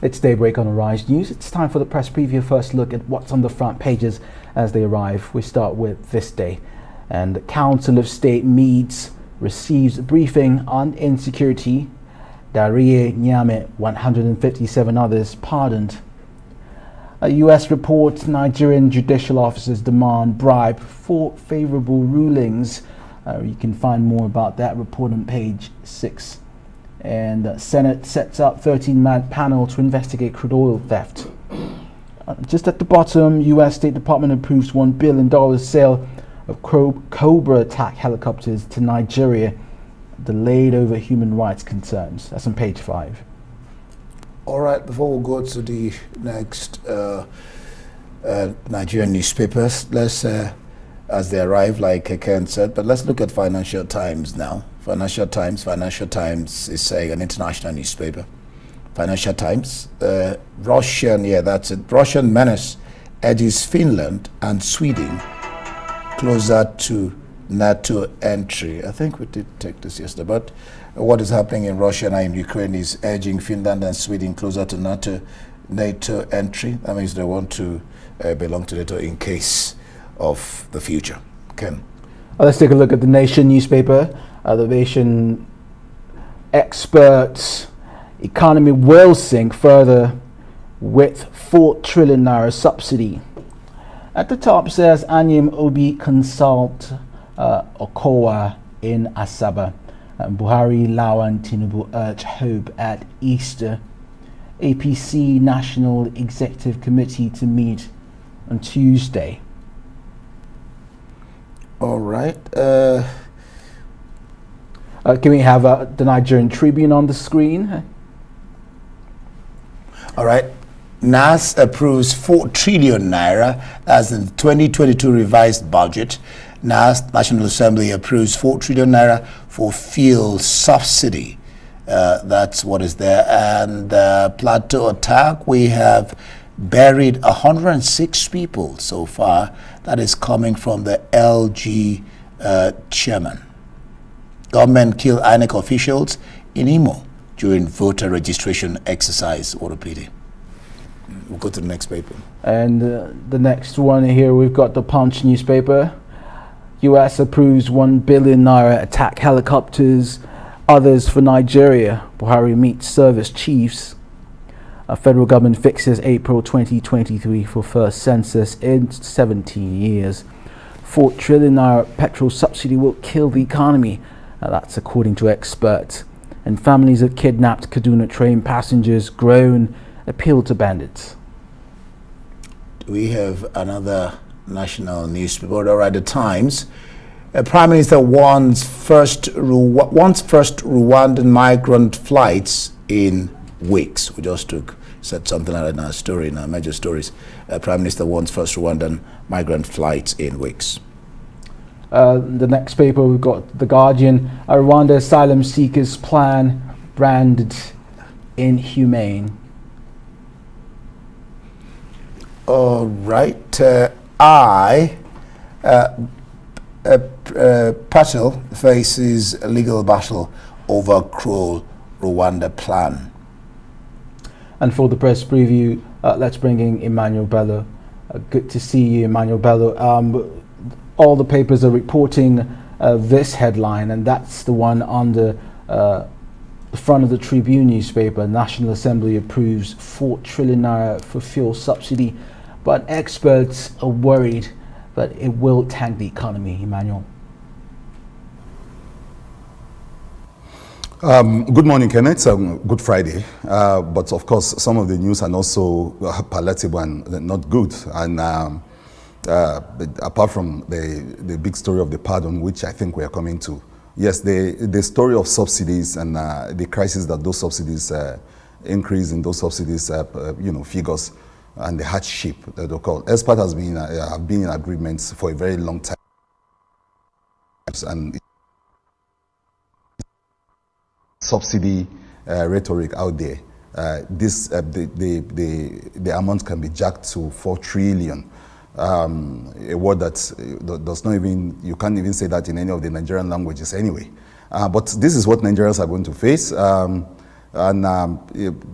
It's Daybreak on Arise News. It's time for the press preview. First look at what's on the front pages as they arrive. We start with this day. And the Council of State meets, receives a briefing on insecurity. Dariye, Nyame, 157 others pardoned. A US report, Nigerian judicial officers demand bribe for favorable rulings. You can find more about that report on page 6. And Senate sets up 13-man panel to investigate crude oil theft. Just at the bottom, U.S. State Department approves $1 billion sale of Cobra attack helicopters to Nigeria, delayed over human rights concerns. That's on page 5. All right, before we go to the next Nigerian newspapers, let's, as they arrive, like Ken said, but let's look at Financial Times now. Financial Times is saying, an international newspaper. Financial Times, Russian menace edges Finland and Sweden closer to NATO entry. I think we did take this yesterday, but what is happening in Russia and in Ukraine is edging Finland and Sweden closer to NATO entry. That means they want to belong to NATO in case of the future. Ken. Let's take a look at the Nation newspaper. The Nation experts, economy will sink further with 4 trillion naira subsidy. At the top says Anyim Obi consult Okowa in Asaba. Buhari, Lawan, Tinubu urge hope at Easter. APC National Executive Committee to meet on Tuesday. All right. Can we have the Nigerian Tribune on the screen? All right. NAS approves 4 trillion naira as in the 2022 revised budget. NAS, National Assembly, approves 4 trillion naira for fuel subsidy. That's what is there. And Plateau attack, we have buried 106 people so far. That is coming from the LG chairman. Government kill INEC officials in Imo during voter registration exercise. What a pity. We'll go to the next paper. And the next one here, we've got the Punch newspaper. US approves 1 billion naira attack helicopters, others for Nigeria. Buhari meets service chiefs. Federal government fixes April 2023 for first census in 17 years. 4 trillion naira petrol subsidy will kill the economy. That's according to experts. And families of kidnapped Kaduna train passengers groan, appeal to bandits. We have another national newspaper, all right, the Times. Prime Minister wants first Rwandan migrant flights in weeks. We just said something like that in our story, in our major stories. Prime Minister wants first Rwandan migrant flights in weeks. The next paper, we've got The Guardian. Rwanda asylum seekers plan branded inhumane. All right. Patel faces a legal battle over cruel Rwanda plan. And for the press preview, let's bring in Emmanuel Bello. Good to see you, Emmanuel Bello. All the papers are reporting this headline, and that's the one on the front of the Tribune newspaper. National Assembly approves 4 trillion naira for fuel subsidy, but experts are worried that it will tank the economy. Emmanuel. Good morning, Kenneth. Good Friday. But of course, some of the news are not so palatable and not good. And apart from the big story of the pardon, which I think we are coming to, yes, the story of subsidies and the crisis that those subsidies increase in those subsidies, figures, and the hardship that they call. Expert have been in agreements for a very long time, and subsidy rhetoric out there. The amount can be jacked to 4 trillion. A word that does not even, you can't even say that in any of the Nigerian languages anyway. But this is what Nigerians are going to face. And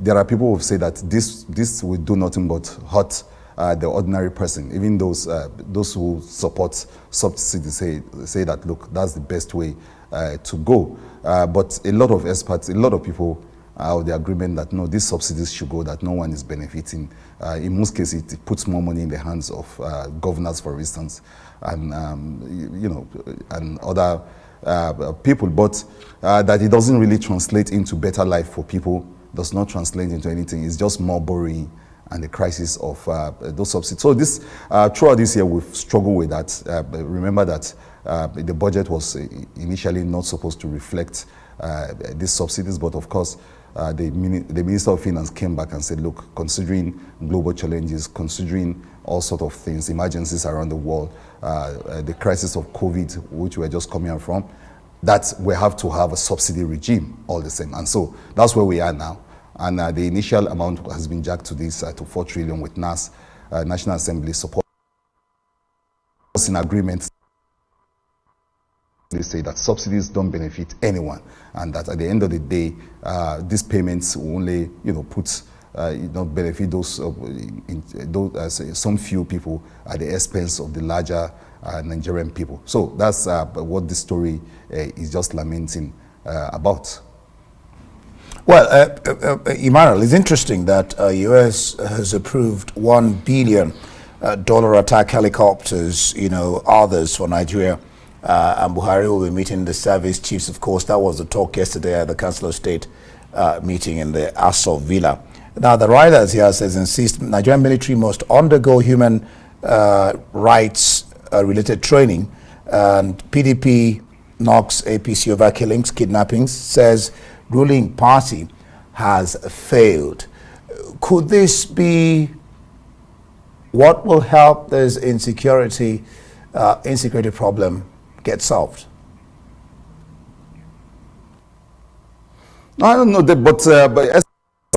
there are people who say that this will do nothing but hurt the ordinary person. Even those who support subsidies say that, look, that's the best way to go. But a lot of experts, a lot of people are of the agreement that no, these subsidies should go, that no one is benefiting. In most cases, it puts more money in the hands of governors, for instance, and and other people, but that it doesn't really translate into better life for people, does not translate into anything. It's just more borrowing and the crisis of those subsidies. So this, throughout this year, we've struggled with that. Remember that the budget was initially not supposed to reflect these subsidies, but of course, the Minister of Finance came back and said, look, considering global challenges, considering all sorts of things, emergencies around the world, the crisis of COVID, which we're just coming out from, that we have to have a subsidy regime all the same. And so that's where we are now. And the initial amount has been jacked to this, to 4 trillion with NAS, National Assembly support. In agreement, they say that subsidies don't benefit anyone, and that at the end of the day, these payments will only, put, benefit those, some few people at the expense of the larger Nigerian people. So that's what this story is just lamenting about. Well, Emmanuel, it's interesting that U.S. has approved $1 billion attack helicopters, others for Nigeria. And Buhari will be meeting the service chiefs. Of course, that was the talk yesterday at the Council of State meeting in the Aso Villa. Now, the writers here insist Nigerian military must undergo human rights related training. And PDP knocks APC over killings, kidnappings, says ruling party has failed. Could this be what will help this insecurity problem get solved? I don't know, but as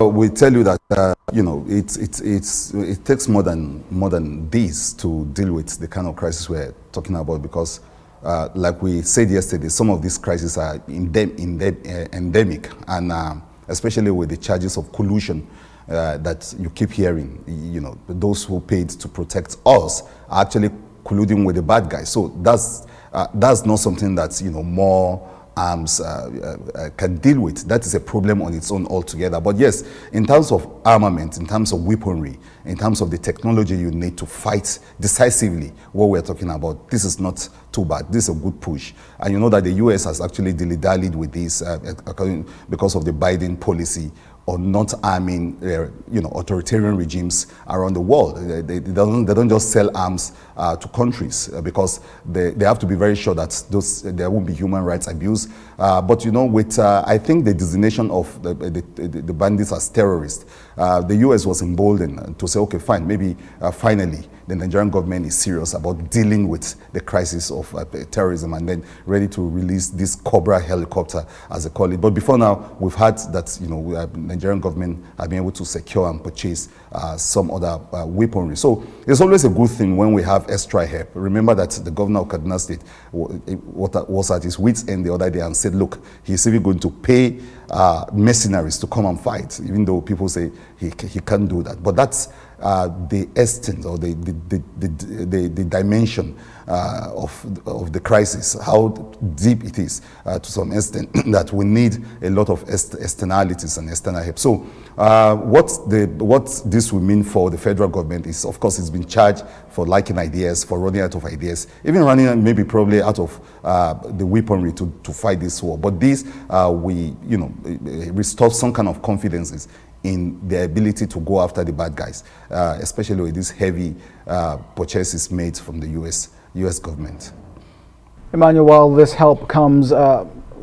we tell you that it takes more than this to deal with the kind of crisis we're talking about, because like we said yesterday, some of these crises are endemic, and especially with the charges of collusion that you keep hearing. Those who paid to protect us are actually colluding with the bad guys. So that's not something that more arms can deal with. That is a problem on its own altogether. But yes, in terms of armament, in terms of weaponry, in terms of the technology you need to fight decisively what we're talking about, this is not too bad. This is a good push. And you know that the US has actually dilly-dallied with this because of the Biden policy on not arming authoritarian regimes around the world. They don't just sell arms to countries because they have to be very sure that there won't be human rights abuse. But with I think the designation of the bandits as terrorists, the US was emboldened to say, okay, fine, maybe finally the Nigerian government is serious about dealing with the crisis of terrorism, and then ready to release this Cobra helicopter, as they call it. But before now, we've heard that Nigerian government have been able to secure and purchase some other weaponry. So it's always a good thing when we have extra help. Remember that the governor of Kaduna State was at his wit's end the other day and said, look, he's even going to pay mercenaries to come and fight, even though people say he can't do that. But that's the extent or the dimension of the crisis, how deep it is to some extent that we need a lot of externalities and external help. So what this will mean for the federal government is, of course, it's been charged for liking ideas, for running out of ideas, even running maybe probably out of the weaponry to fight this war. But this restore some kind of confidence in their ability to go after the bad guys, especially with these heavy purchases made from the US government. Emmanuel, while this help comes,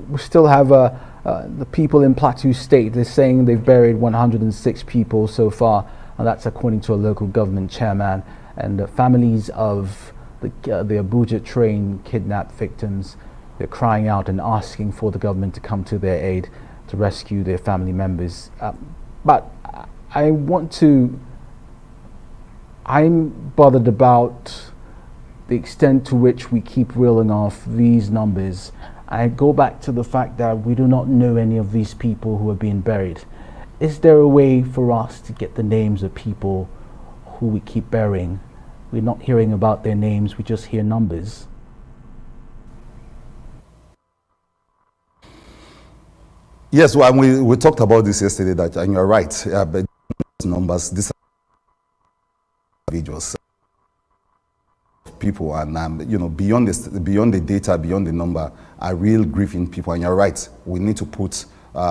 we still have the people in Plateau State. They're saying they've buried 106 people so far, and that's according to a local government chairman. And the families of the Abuja train kidnapped victims, they're crying out and asking for the government to come to their aid to rescue their family members. But I'm bothered about the extent to which we keep reeling off these numbers I go back to the fact that we do not know any of these people who are being buried. Is there a way for us to get the names of people who we keep burying? We're not hearing about their names, we just hear numbers. Yes, well, we talked about this yesterday, that, and you're right, but numbers, these are individuals, people, and beyond this, beyond the data, beyond the number, are real grieving people. And you're right, we need to put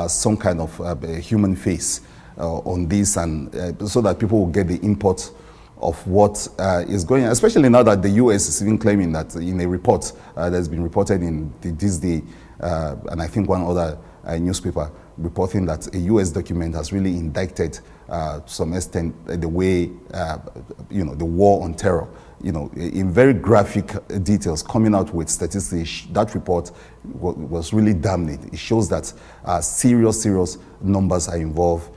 some kind of human face on this, and so that people will get the import of what is going on, especially now that the US is even claiming that in a report that's been reported in this day, and I think one other newspaper reporting that a US document has really indicted to some extent the way, the war on terror, in very graphic details, coming out with statistics. That report was really damning. It shows that serious numbers are involved.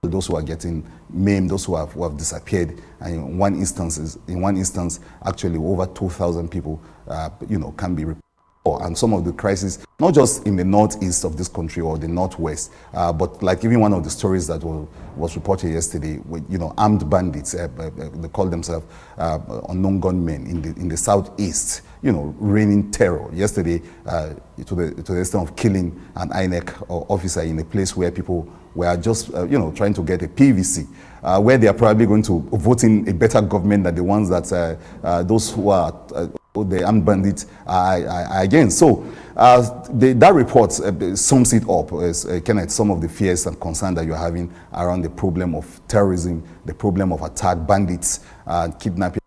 Those who are getting maimed, those who have disappeared, and in one instance, actually over 2,000 people, can be reported. And some of the crises, not just in the northeast of this country or the northwest, but like even one of the stories that was reported yesterday, with armed bandits, they call themselves unknown gunmen in the southeast, raining terror. Yesterday, to the extent of killing an INEC officer in a place where people were just trying to get a PVC, where they are probably going to vote in a better government than the ones that those who are the armed bandits again. So that report sums it up as Kenneth, some of the fears and concerns that you're having around the problem of terrorism, the problem of attack, bandits, kidnapping,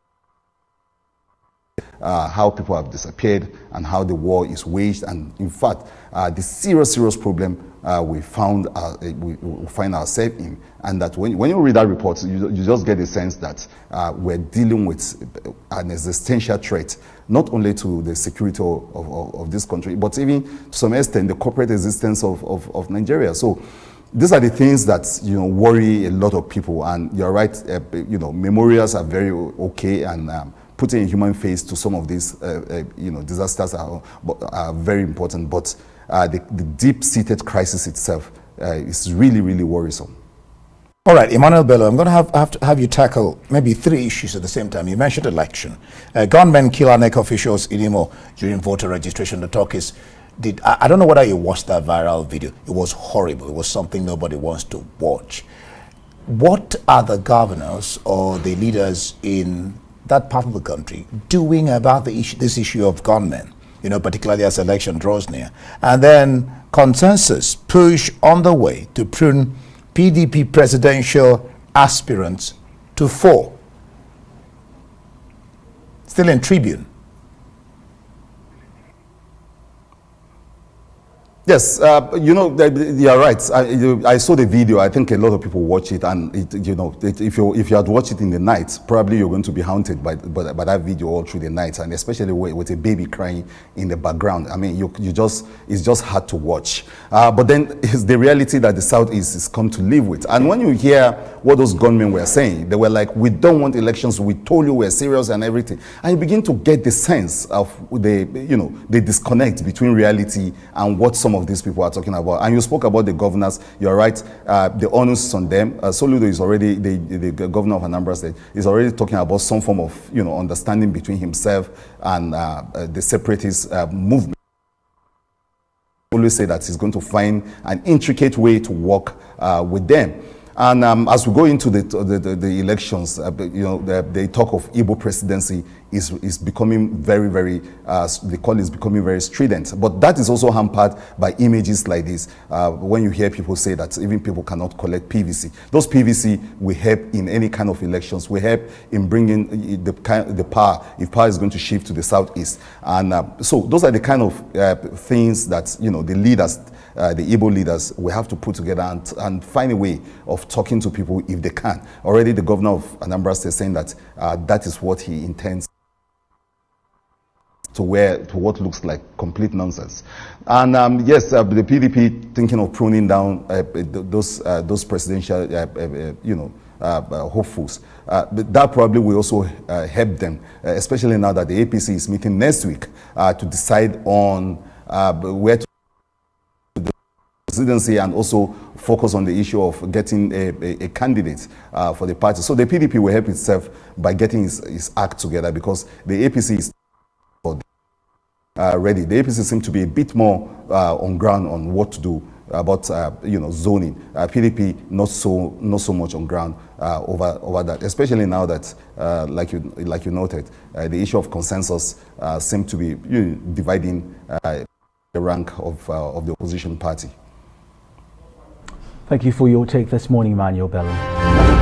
how people have disappeared, and how the war is waged. And in fact, the serious problem we find ourselves in, and that when you read that report, you just get a sense that we're dealing with an existential threat, not only to the security of this country, but even to some extent the corporate existence of Nigeria. So these are the things that worry a lot of people. And you're right, memorials are very okay, and putting a human face to some of these disasters are very important. But the deep-seated crisis itself is really worrisome. All right, Emmanuel Bello, I'm going to have you tackle maybe 3 issues at the same time. You mentioned election. Gunmen kill INEC officials in Imo during voter registration. The talk is, I don't know whether you watched that viral video. It was horrible. It was something nobody wants to watch. What are the governors or the leaders in that part of the country doing about this issue of gunmen, particularly as election draws near? And then consensus push on the way to prune PDP presidential aspirants to 4. Still in Tribune. Yes, you're right. I saw the video. I think a lot of people watch it, and if you had watched it in the night, probably you're going to be haunted by that video all through the night, and especially with a baby crying in the background. I mean, it's just hard to watch. But then it's the reality that the Southeast is come to live with. And when you hear what those gunmen were saying, they were like, "We don't want elections. We told you we're serious and everything." And you begin to get the sense of the disconnect between reality and what some of these people are talking about. And you spoke about the governors. You're right. The onus is on them. Soludo is already the governor of Anambra State is already talking about some form of understanding between himself and the separatist movement. Always say that he's going to find an intricate way to work with them. And as we go into the elections, the talk of Igbo presidency is becoming very, the call is becoming very strident. But that is also hampered by images like this. When you hear people say that even people cannot collect PVC, those PVC will help in any kind of elections. Will help in bringing the power, if power is going to shift to the Southeast. And so those are the kind of things that the leaders, the Igbo leaders, will have to put together and find a way of talking to people if they can. Already the governor of Anambra State is saying that that is what he intends to what looks like complete nonsense. And yes, the PDP thinking of pruning down those presidential hopefuls. But that probably will also help them, especially now that the APC is meeting next week to decide on where to the presidency and also focus on the issue of getting a candidate for the party. So the PDP will help itself by getting its act together, because the APC is ready. The APC seems to be a bit more on ground on what to do about zoning. PDP not so much on ground over that, especially now that like you noted, the issue of consensus seems to be dividing the rank of the opposition party. Thank you for your take this morning, Manuel Bello.